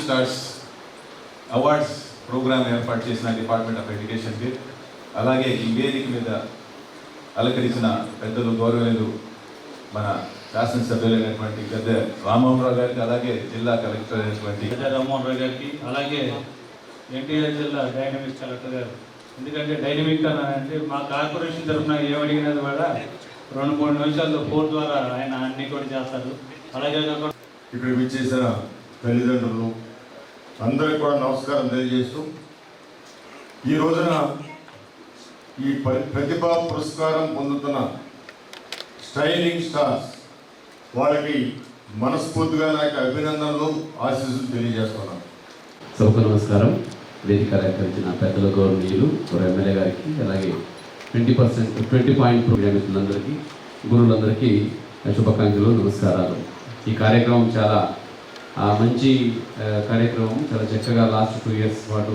Stars awards programme ఏర్పాటు చేసిన department of ఎడ్యుకేషన్కి, అలాగే ఈ వేదిక మీద అలంకరించిన పెద్దలు గౌరవనీయులు మన శాసనసభ్యులైనటువంటి గద్దె రామ్మోహన్ రావు గారికి, అలాగే జిల్లా కలెక్టర్ అయినటువంటి గద్దె రామ్మోహన్ రావు గారికి, అలాగే ఎన్టీఆర్ జిల్లా డైనమిక్స్ కలెక్టర్ గారు. ఎందుకంటే డైనమిక్ అంటే మా కార్పొరేషన్ తరఫున ఏమడిగినది కూడా 2-3 నిమిషాల్లో ఫోన్ ద్వారా ఆయన అన్ని కూడా చేస్తారు. అలాగే ఇక్కడ విచ్చేసిన తల్లిదండ్రులు అందరికీ కూడా నమస్కారం తెలియజేస్తూ, ఈ రోజున ఈ ప్రతిభా పురస్కారం పొందుతున్న స్టైలింగ్ స్టార్స్ వాళ్ళకి మనస్ఫూర్తిగా నాకు అభినందనలు, ఆశీస్సులు తెలియజేస్తున్నాను. సభకు నమస్కారం. వేదిక అలంకరించిన పెద్దల గౌరవనీయులు ఎమ్మెల్యే గారికి, అలాగే 20 పాయింట్ ప్రోగ్రామ్ మిత్రులందరికీ, గురువులందరికీ శుభాకాంక్షలు, నమస్కారాలు. ఈ కార్యక్రమం చాలా మంచి కార్యక్రమం. చాలా చక్కగా లాస్ట్ 2 years పాటు